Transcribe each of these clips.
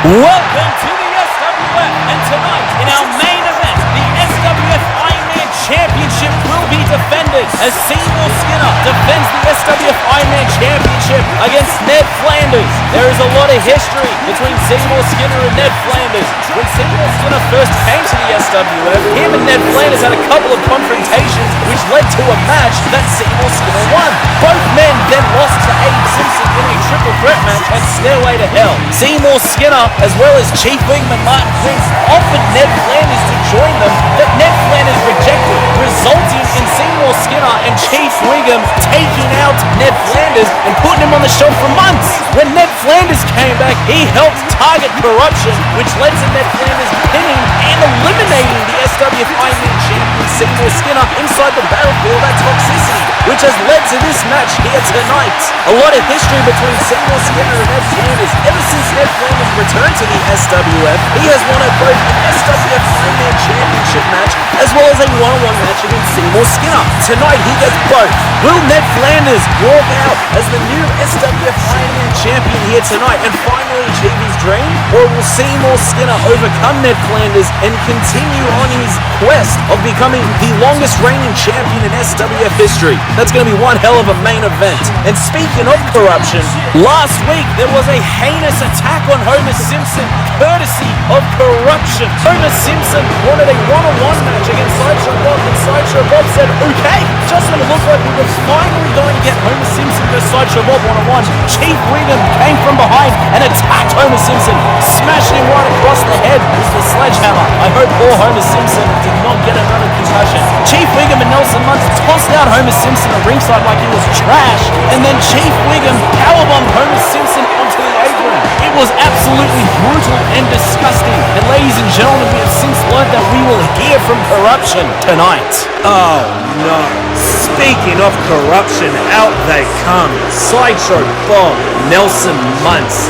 Welcome to the SWF, and tonight in our main event, the SWF Ironman Championship will be defended as Seymour Skinner defends the SWF Ironman Championship against Ned Flanders. There is a lot of history between Seymour Skinner and Ned Flanders. When Seymour Skinner first came to the SWF, him and Ned Flanders had a couple of confrontations which led to a match that Seymour Skinner won. Both men then lost to Simpson in a triple threat match at Stairway to Hell. Seymour Skinner, as well as Chief Wingman Martin Prince, offered Ned Flanders to join them, but Ned Flanders rejected, resulting in Seymour Skinner and Chief Wiggum taking out Ned Flanders and putting him on the shelf for months. When Ned Flanders came back, he helped target corruption, which led to Ned Flanders pinning and eliminating the SWF Ironman champion Seymour Skinner inside the battlefield at Toxicity, which has led to this match here tonight. A lot of history between Seymour Skinner and Ned Flanders. Ever since Ned Flanders returned to the SWF, he has won at both an SWF Ironman Championship match as well as a one-on-one match against Seymour Skinner. Tonight he gets both. Will Ned Flanders walk out as the new SWF Ironman champion here tonight and finally achieve his dream? Or will Seymour Skinner overcome Ned Flanders and continue on his quest of becoming the longest reigning champion in SWF history? That's going to be one hell of a main event. And speaking of corruption, last week there was a heinous attack on Homer Simpson, courtesy of corruption. Homer Simpson wanted a one-on-one match against Sideshow Bob, and Sideshow Bob said, okay, just when it looked like we were finally going to get Homer Simpson versus Sideshow Bob one-on-one, Chief Wiggum came from behind and attacked Homer Simpson, smashing him right across the head with the sledgehammer. I hope poor Homer Simpson did not get another concussion. Chief Wiggum and Nelson Muntz tossed out Homer Simpson at ringside like he was trash, and then Chief Wiggum powerbombed Homer Simpson onto the apron. It was absolutely brutal and disgusting, and ladies and gentlemen, we have since learned that we will hear from corruption tonight. Oh no. Speaking of corruption, out they come. Sideshow Bob, Nelson Muntz.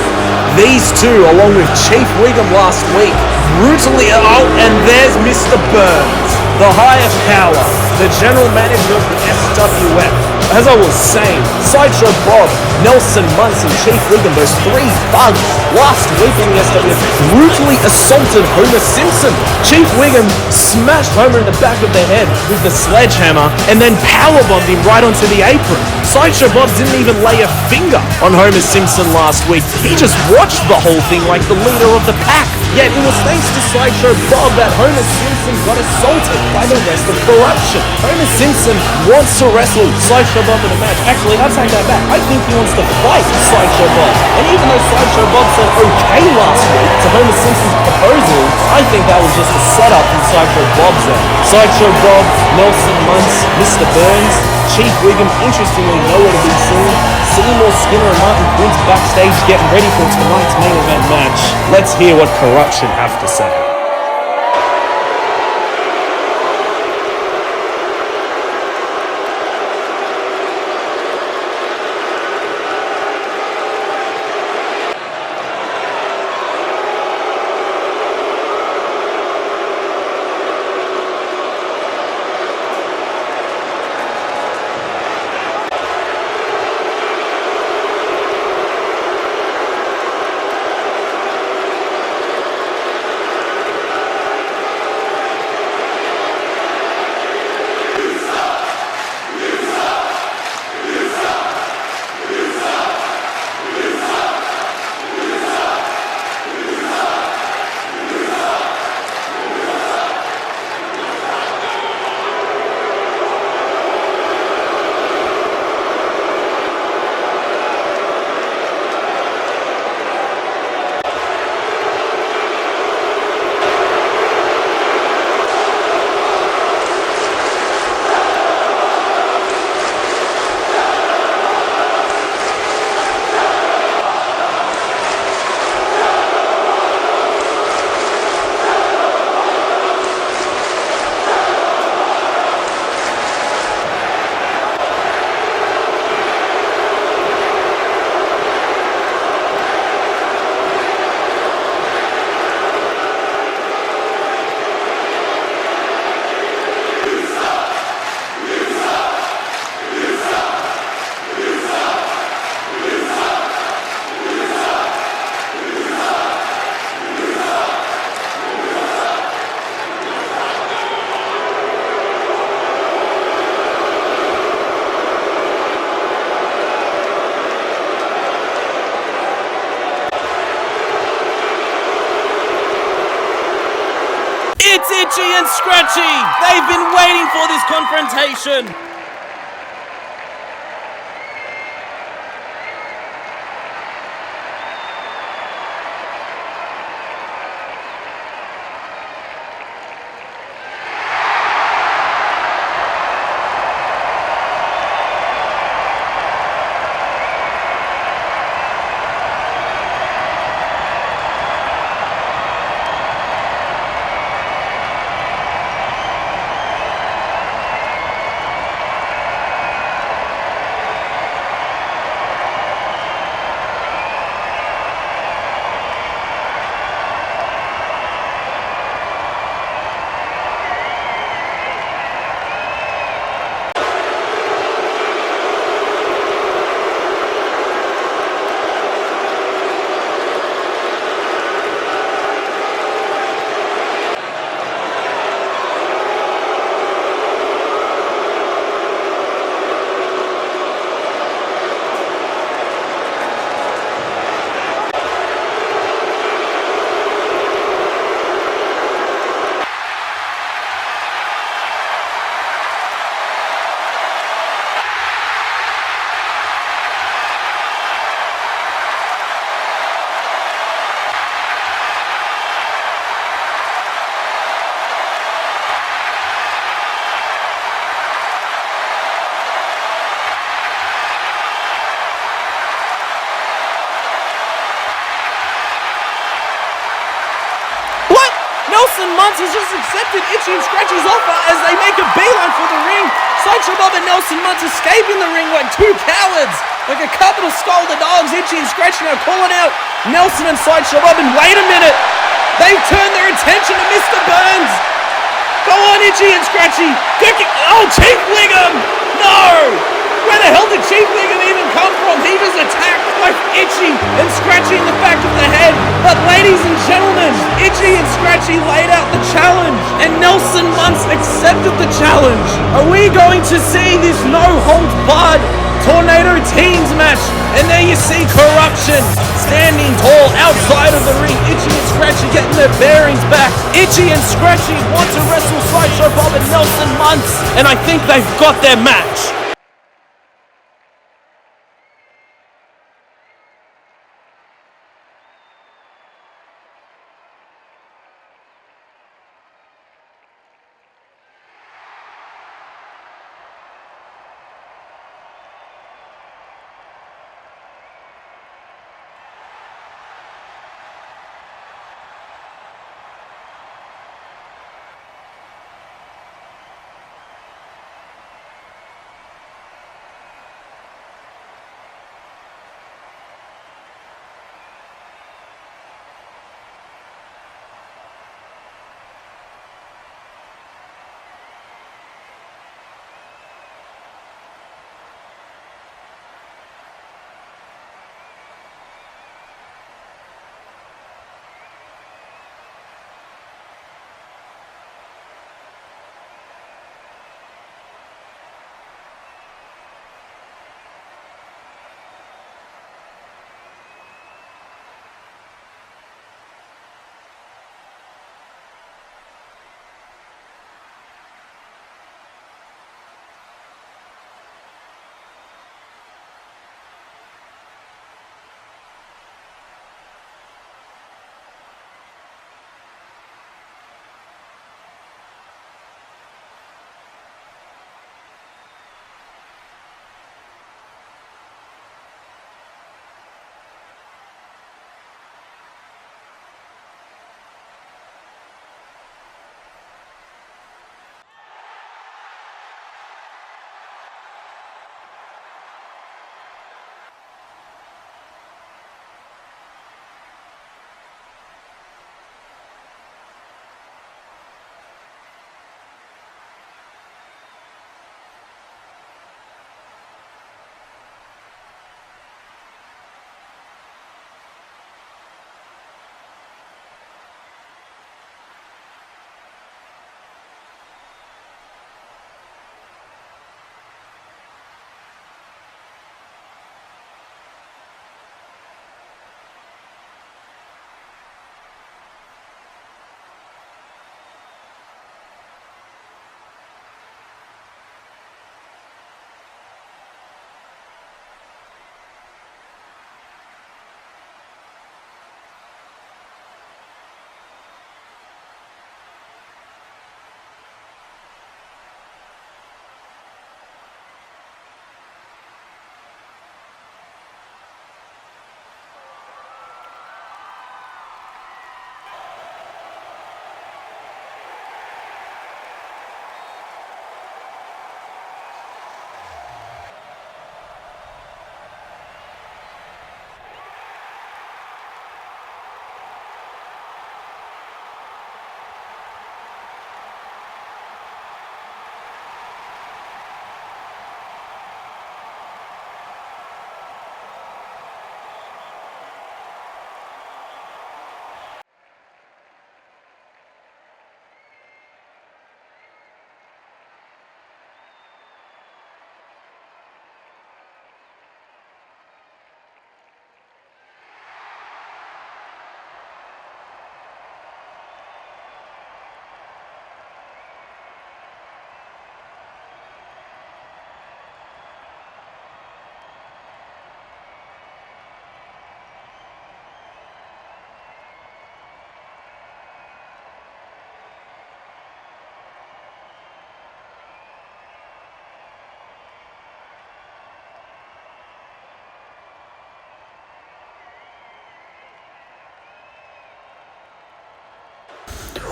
These two, along with Chief Wiggum last week, brutally out, and there's Mr. Burns, the higher power, the general manager of the SWF. As I was saying, Sideshow Bob, Nelson Muntz, and Chief Wiggum, those three thugs, last week in the SWF, brutally assaulted Homer Simpson. Chief Wiggum smashed Homer in the back of the head with the sledgehammer and then powerbombed him right onto the apron. Sideshow Bob didn't even lay a finger on Homer Simpson last week. He just watched the whole thing like the leader of the pack. Yet it was thanks to Sideshow Bob that Homer Simpson got assaulted by the rest of corruption. Homer Simpson wants to wrestle Sideshow Bob in a match. Actually, I take that back. I think he wants to fight Sideshow Bob. And even though Sideshow Bob said okay last week to Homer Simpson's proposal, I think that was just a setup from Sideshow Bob's end. Sideshow Bob, Nelson Muntz, Mr. Burns, Chief Wiggum, interestingly nowhere to be seen. Seymour Skinner and Martin Prince backstage getting ready for tonight's main event match. Let's hear what corruption have to say. Itchy and Scratchy! They've been waiting for this confrontation! Muntz has just accepted Itchy and Scratchy's offer as they make a beeline for the ring. Sideshow Bob and Nelson Muntz escaping the ring like two cowards. Like a couple of scolded dogs, Itchy and Scratchy now calling out Nelson and Sideshow Bob. And wait a minute, they've turned their attention to Mr. Burns. Go on, Itchy and Scratchy. Oh, Chief Wiggum! No! Where the hell did Chief Wiggum even come from? He just attacked both Itchy and Scratchy in the back of the head. But ladies and gentlemen, Itchy and Scratchy laid out the challenge, and Nelson Muntz accepted the challenge. Are we going to see this no-holds-barred Tornado Teams match? And there you see Corruption standing tall outside of the ring. Itchy and Scratchy getting their bearings back. Itchy and Scratchy want to wrestle Sideshow Bob and Nelson Muntz, and I think they've got their match.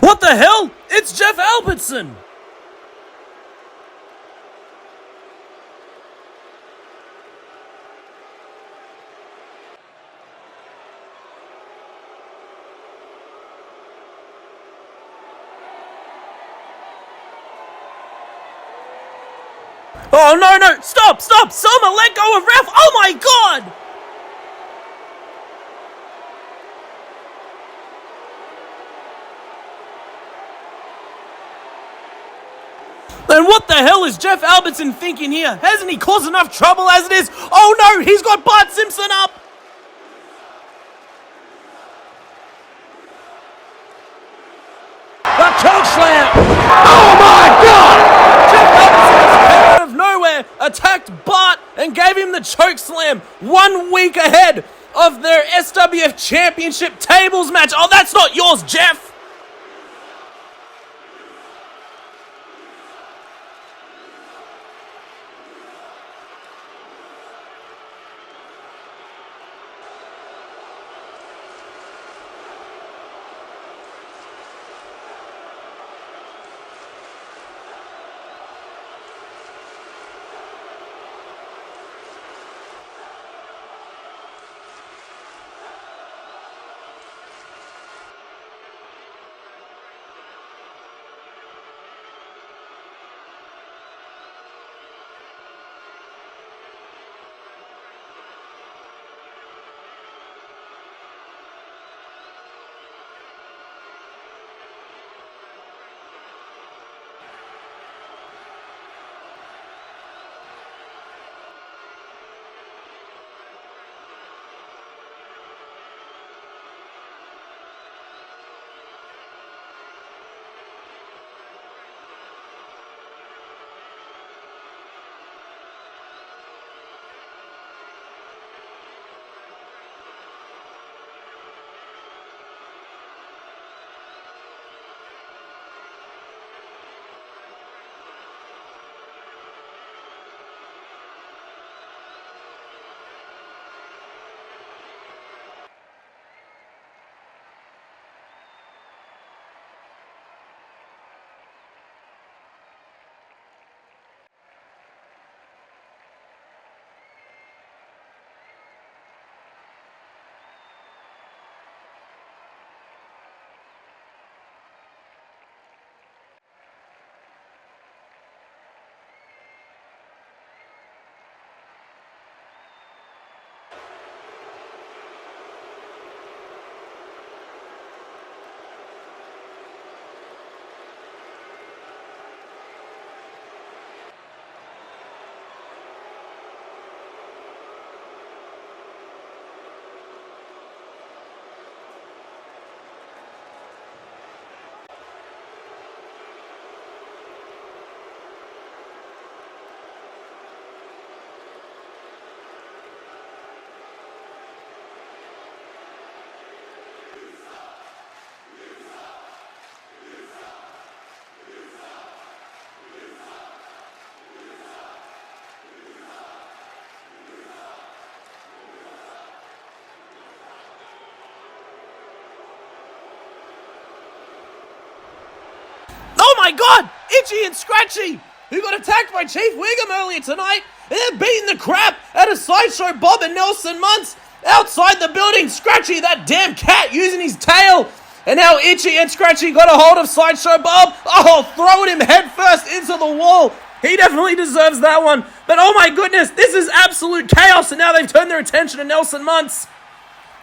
What the hell? It's Jeff Albertson! Oh, no, stop, Selma, let go of Ralph, oh my god! Then what the hell is Jeff Albertson thinking here? Hasn't he caused enough trouble as it is? Oh no, he's got Bart Simpson up! The chokeslam! Oh my god! Jeff Albertson out of nowhere attacked Bart and gave him the chokeslam 1 week ahead of their SWF Championship tables match. Oh, that's not yours, Jeff! Oh my god! Itchy and Scratchy, who got attacked by Chief Wiggum earlier tonight, and they're beating the crap out of Sideshow Bob and Nelson Muntz outside the building. Scratchy, that damn cat, using his tail. And now Itchy and Scratchy got a hold of Sideshow Bob. Oh, throwing him headfirst into the wall. He definitely deserves that one. But oh my goodness, this is absolute chaos, and now they've turned their attention to Nelson Muntz.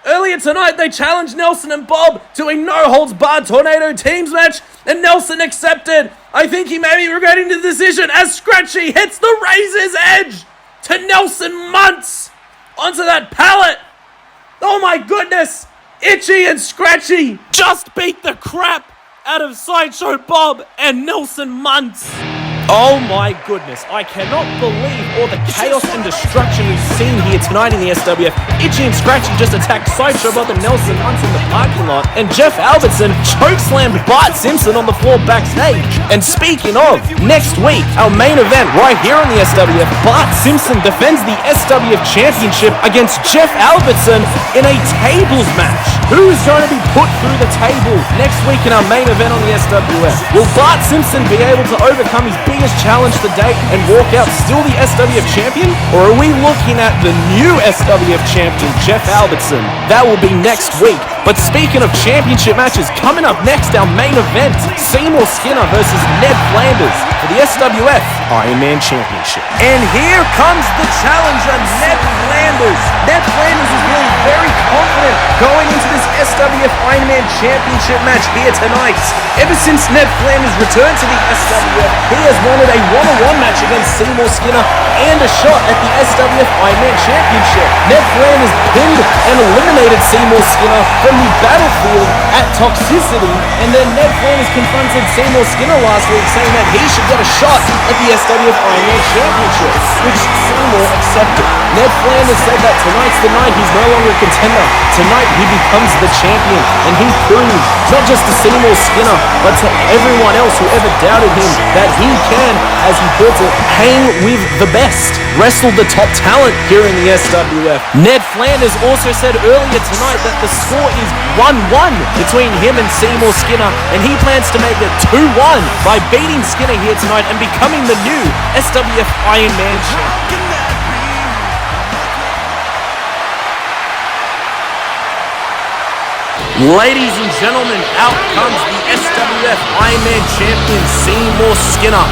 Earlier tonight, they challenged Nelson and Bob to a no-holds-barred tornado teams match, and Nelson accepted. I think he may be regretting the decision as Scratchy hits the razor's edge to Nelson Muntz onto that pallet. Oh my goodness, Itchy and Scratchy just beat the crap out of Sideshow Bob and Nelson Muntz. Oh my goodness, I cannot believe all the chaos and destruction we've seen here tonight in the SWF. Itchy and Scratchy just attacked Sideshow Bob and Nelson Muntz in the parking lot, and Jeff Albertson chokeslammed Bart Simpson on the floor backstage. And speaking of, next week, our main event right here on the SWF, Bart Simpson defends the SWF Championship against Jeff Albertson in a tables match. Who is going to be put through the table next week in our main event on the SWF? Will Bart Simpson be able to overcome his biggest challenge to date and walk out still the SWF champion? Or are we looking at the new SWF champion, Jeff Albertson? That will be next week. But speaking of championship matches, coming up next, our main event, Seymour Skinner versus Ned Flanders for the SWF Ironman Championship. And here comes the challenger, Ned Flanders. Ned Flanders is really very confident going into this SWF Ironman Championship match here tonight. Ever since Ned Flanders returned to the SWF, he has wanted a one-on-one match against Seymour Skinner and a shot at the SWF Ironman Championship. Ned Flanders pinned and eliminated Seymour Skinner from the battlefield at Toxicity, and then Ned Flanders confronted Seymour Skinner last week saying that he should get a shot at the SWF Ironman Championship, which Seymour accepted. Ned Flanders said that tonight's the night he's no longer a contender. Tonight he becomes the champion, and he proves, not just to Seymour Skinner, but to everyone else who ever doubted him, that he can, as he puts it, hang with the best, wrestle the top talent here in the SWF. Ned Flanders also said earlier tonight that the score is 1-1 between him and Seymour Skinner, and he plans to make it 2-1 by beating Skinner here tonight and becoming the new SWF Ironman champion. Ladies and gentlemen, out comes the SWF Ironman champion, Seymour Skinner.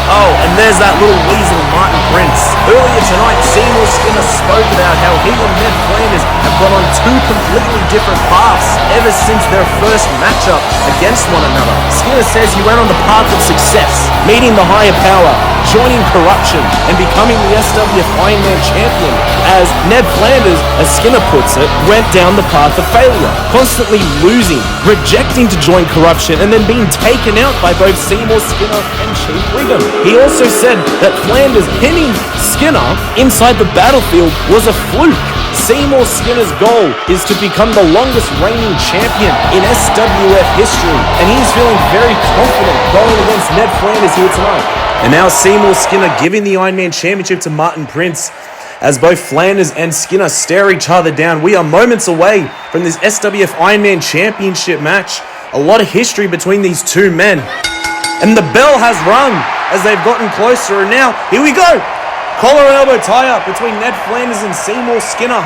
Oh, and there's that little weasel, Martin Prince. Earlier tonight, Seymour Skinner spoke about how he and Ned Flanders have gone on two completely different paths ever since their first matchup against one another. Skinner says he went on the path of success, meeting the higher power, joining corruption, and becoming the SWF Ironman champion, as Ned Flanders, as Skinner puts it, went down the path of failure, constantly losing, rejecting to join corruption, and then being taken out by both Seymour Skinner and Chief Wiggum. He also said that Flanders pinning Skinner inside the battlefield was a fluke. Seymour Skinner's goal is to become the longest reigning champion in SWF history, and he's feeling very confident going against Ned Flanders here tonight. And now Seymour Skinner giving the Ironman Championship to Martin Prince, as both Flanders and Skinner stare each other down. We are moments away from this SWF Ironman Championship match. A lot of history between these two men. And the bell has rung as they've gotten closer, and now, here we go! Collar and elbow tie-up between Ned Flanders and Seymour Skinner.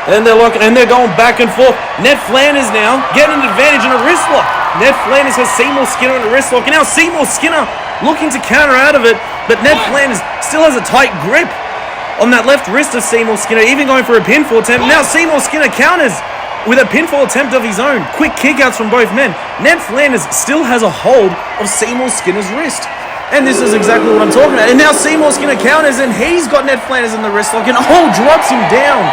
And they're looking, and they're going back and forth. Ned Flanders now getting an advantage in a wrist lock. Ned Flanders has Seymour Skinner in a wrist lock, and now Seymour Skinner looking to counter out of it, but Ned Flanders still has a tight grip on that left wrist of Seymour Skinner, even going for a pinfall attempt. Now Seymour Skinner counters with a pinfall attempt of his own. Quick kickouts from both men. Ned Flanders still has a hold of Seymour Skinner's wrist. And this is exactly what I'm talking about. And now Seymour Skinner counters, and he's got Ned Flanders in the wrist lock, and drops him down.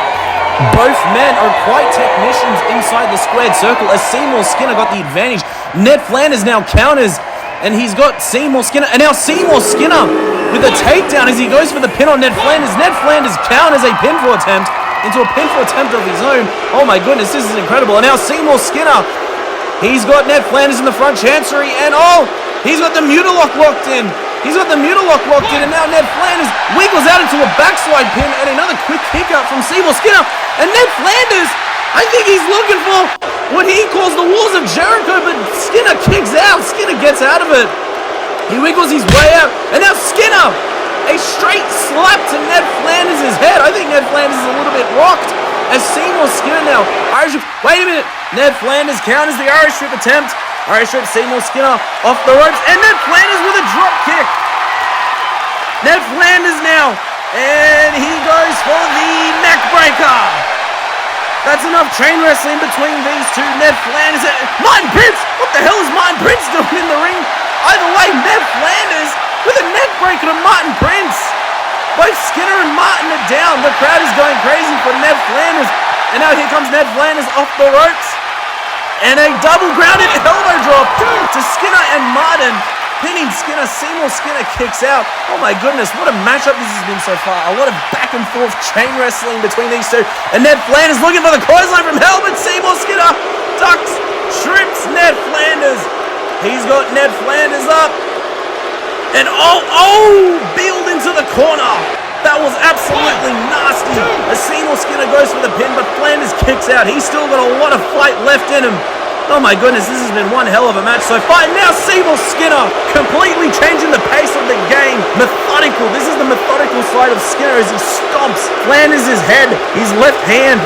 Both men are quite technicians inside the squared circle, as Seymour Skinner got the advantage. Ned Flanders now counters, and he's got Seymour Skinner. And now Seymour Skinner with a takedown as he goes for the pin on Ned Flanders. Ned Flanders counters a pinfall attempt into a pinfall attempt of his own. Oh my goodness, this is incredible. And now Seymour Skinner, he's got Ned Flanders in the front chancery, and he's got the Mutilock locked in. And now Ned Flanders wiggles out into a backslide pin, and another quick kick out from Seymour Skinner. And Ned Flanders, I think he's looking for what he calls the walls of Jericho, but Skinner kicks out. Skinner gets out of it. He wiggles his way out, and now Skinner, a straight slap to Ned Flanders' head. I think Ned Flanders is a little bit rocked, as Seymour Skinner now, Irish whip. Wait a minute. Ned Flanders counters the Irish whip attempt. Irish whip Seymour Skinner off the ropes, and Ned Flanders with a drop kick. Ned Flanders now, and he goes for the neck breaker. That's enough chain wrestling between these two. Ned Flanders, Martin Prince. What the hell is Martin Prince doing in the ring? Either way, Ned Flanders with a neck breaker to Martin Prince. Both Skinner and Martin are down. The crowd is going crazy for Ned Flanders. And now here comes Ned Flanders off the ropes. And a double grounded elbow drop to Skinner and Martin. Pinning Skinner. Seymour Skinner kicks out. Oh my goodness, what a matchup this has been so far. A lot of back and forth chain wrestling between these two. And Ned Flanders looking for the clothesline from hell, but Seymour Skinner ducks, trips Ned Flanders. He's got Ned Flanders up. And build into the corner. That was absolutely nasty. As Seymour Skinner goes for the pin, but Flanders kicks out. He's still got a lot of fight left in him. Oh my goodness, this has been one hell of a match so far. And now Seymour Skinner completely changing the pace of the game. Methodical. This is the methodical side of Skinner as he stomps Flanders' head, his left hand,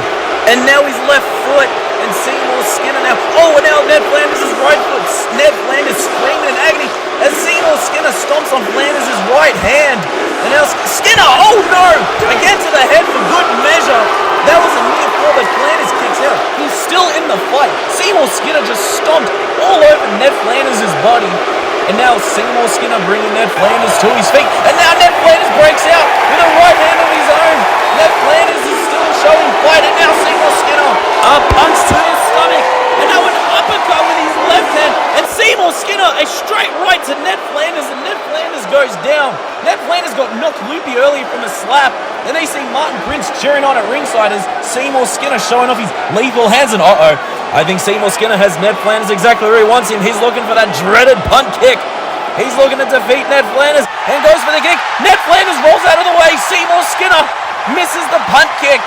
and now his left foot. And Seymour Skinner now. Oh, and now Ned Flanders' right foot. Ned Flanders screaming in agony as Seymour Skinner stomps on Flanders' right hand. And now Skinner, oh no! Again to the head for good measure. That was a near fall, but Flanders kicks out. He's still in the fight. Seymour Skinner just stomped all over Ned Flanders' body. And now Seymour Skinner bringing Ned Flanders to his feet. And now Ned Flanders breaks out with a right hand of his own. Ned Flanders is still showing fight. And now Seymour Skinner, a punch to the stomach. And now an uppercut with his left hand. And Seymour Skinner, a straight right to Ned Flanders. And Ned Flanders goes down. Ned Flanders got knocked loopy earlier from a slap. Then they see Martin Prince cheering on at ringside as Seymour Skinner showing off his lethal hands. And I think Seymour Skinner has Ned Flanders exactly where he wants him. He's looking for that dreaded punt kick. He's looking to defeat Ned Flanders and goes for the kick. Ned Flanders rolls out of the way. Seymour Skinner misses the punt kick.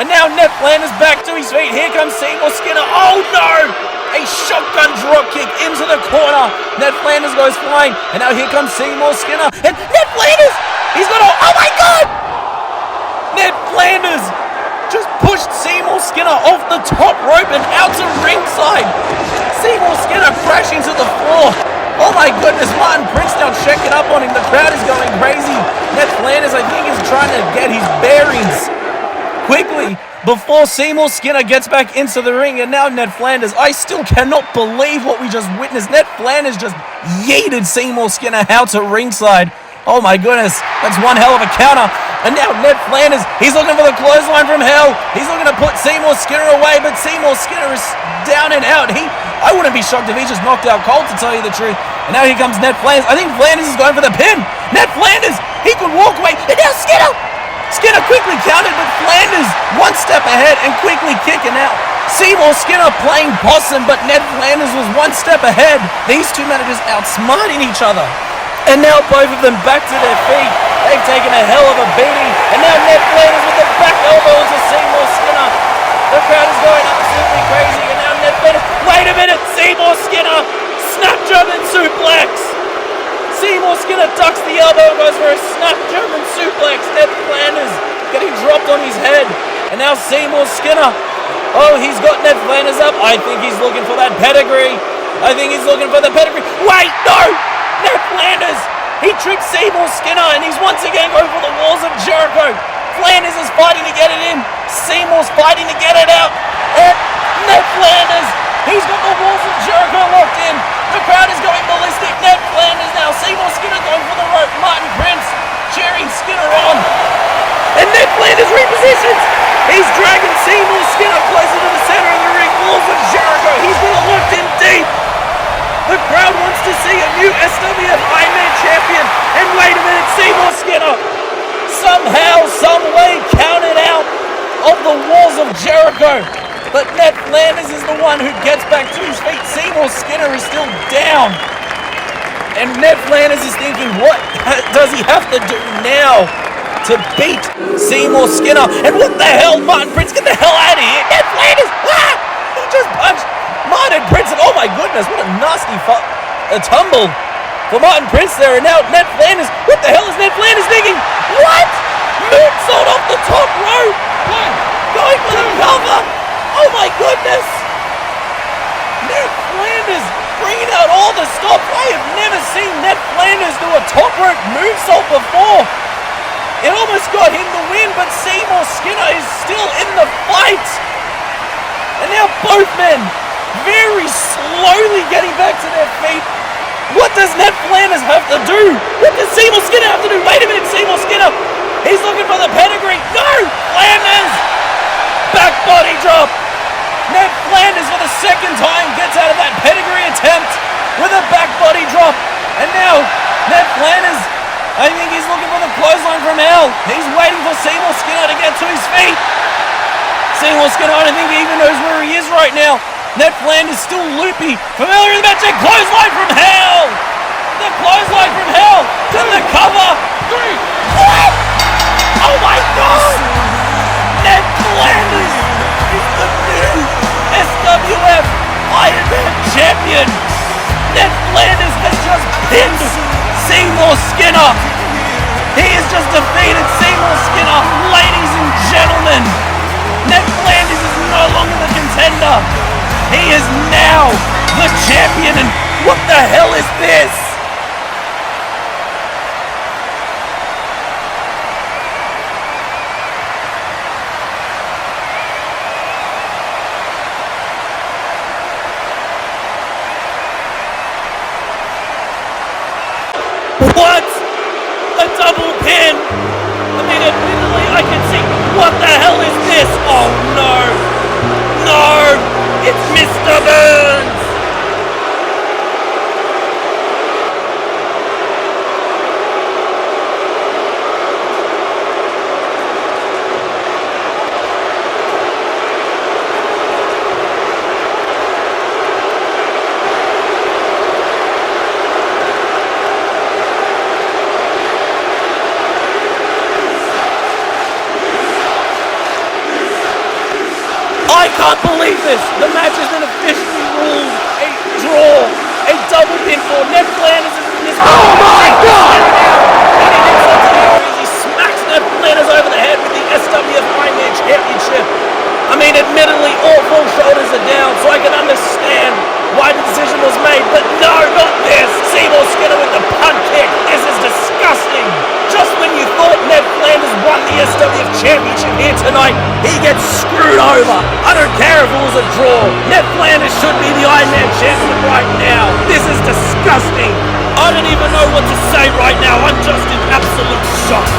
And now Ned Flanders back to his feet. Here comes Seymour Skinner. Oh no! A shotgun drop kick into the corner. Ned Flanders goes flying. And now here comes Seymour Skinner. And Ned Flanders! He's got a... Oh my God! Ned Flanders just pushed Seymour Skinner off the top rope and out to ringside. Seymour Skinner crashing to the floor. Oh my goodness, Martin Prince now checking up on him. The crowd is going crazy. Ned Flanders, I think, is trying to get his bearings quickly before Seymour Skinner gets back into the ring. And now Ned Flanders, I still cannot believe what we just witnessed. Ned Flanders just yeeted Seymour Skinner out to ringside. Oh my goodness, that's one hell of a counter. And now Ned Flanders, he's looking for the clothesline from hell. He's looking to put Seymour Skinner away, but Seymour Skinner is down and out. I wouldn't be shocked if he just knocked out cold, to tell you the truth. And now here comes Ned Flanders. I think Flanders is going for the pin. Ned Flanders, he could walk away. And now Skinner! Skinner quickly countered, but Flanders one step ahead and quickly kicking out. Seymour Skinner playing possum, but Ned Flanders was one step ahead. These two men are just outsmarting each other. And now both of them back to their feet. They've taken a hell of a beating. And now Ned Flanders with the back elbow into Seymour Skinner. The crowd is going absolutely crazy. And now Ned Flanders, wait a minute, Seymour Skinner, snap German suplex. Seymour Skinner ducks the elbow and goes for a snap German suplex. Ned Flanders getting dropped on his head. And now Seymour Skinner, oh, he's got Ned Flanders up. I think he's looking for that pedigree. Wait, no! Ned Flanders, he tricked Seymour Skinner and he's once again going for the walls of Jericho. Flanders is fighting to get it in. Seymour's fighting to get it out. And Ned Flanders, he's got the walls of Jericho locked in. The crowd is going ballistic. Ned Flanders now. Seymour Skinner going for the rope. Martin Prince cheering Skinner on. And Ned Flanders repositions. He's dragging Seymour Skinner closer to the center of the ring. Walls of Jericho. He's got it locked in deep. The crowd wants to see a new SWF Ironman champion. And wait a minute, Seymour Skinner somehow, someway counted out of the walls of Jericho. But Ned Flanders is the one who gets back to his feet. Seymour Skinner is still down. And Ned Flanders is thinking, what does he have to do now to beat Seymour Skinner? And what the hell, Martin Prince, get the hell out of here. Ned Flanders, he just punched Martin Prince. And oh my goodness, what a nasty tumble for Martin Prince there. And now Ned Flanders, what the hell is Ned Flanders thinking? What? Moonsault off the top rope. Going for the cover. Oh my goodness! Ned Flanders bringing out all the stops. I have never seen Ned Flanders do a top rope moonsault before. It almost got him the win, but Seymour Skinner is still in the fight. And now both men very slowly getting back to their feet. What does Ned Flanders have to do? What does Seymour Skinner have to do? Wait a minute, Seymour Skinner. He's looking for the pedigree. No! Flanders! Back body drop. Ned Flanders for the second time gets out of that pedigree attempt with a back body drop. And now, Ned Flanders, I think he's looking for the clothesline from hell. He's waiting for Seymour Skinner to get to his feet. Seymour Skinner, I don't think he even knows where he is right now. Ned Flanders still loopy. Familiar in the match, and clothesline from hell. The clothesline from hell to the cover. What? Oh my God! Ned Flanders is the new SWF Ironman Champion! Ned Flanders has just pinned Seymour Skinner! He has just defeated Seymour Skinner, ladies and gentlemen! Ned Flanders is no longer the contender! He is now the champion, and what the hell is this? What? A double pin? I mean, admittedly, I can see. What the hell is this? Oh no! No! It's Mr. Burns! I can't believe this! The match has been officially ruled a draw! A double pinfall! Ned Flanders is in this. Oh my God! And he hits onto the areas. He smacks Ned Flanders over the head with the SWF Ironman Championship. I mean, admittedly, all four shoulders are down, so I can understand why the decision was made, but no, not this! Seymour Skinner with the punt kick! This is disgusting! Just when you thought Ned Flanders won the SWF Championship here tonight, he gets screwed over! I don't care if it was a draw! Ned Flanders should be the Ironman Champion right now! This is disgusting! I don't even know what to say right now, I'm just in absolute shock!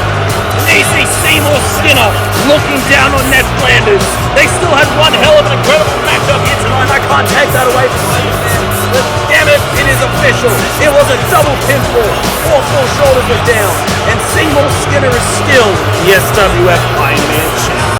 And you see Seymour Skinner looking down on Ned Flanders. They still had one hell of an incredible matchup here tonight. I can't take that away from you, man. But damn it, it is official. It was a double pinfall. All four shoulders were down. And Seymour Skinner is still the SWF Ironman Champion.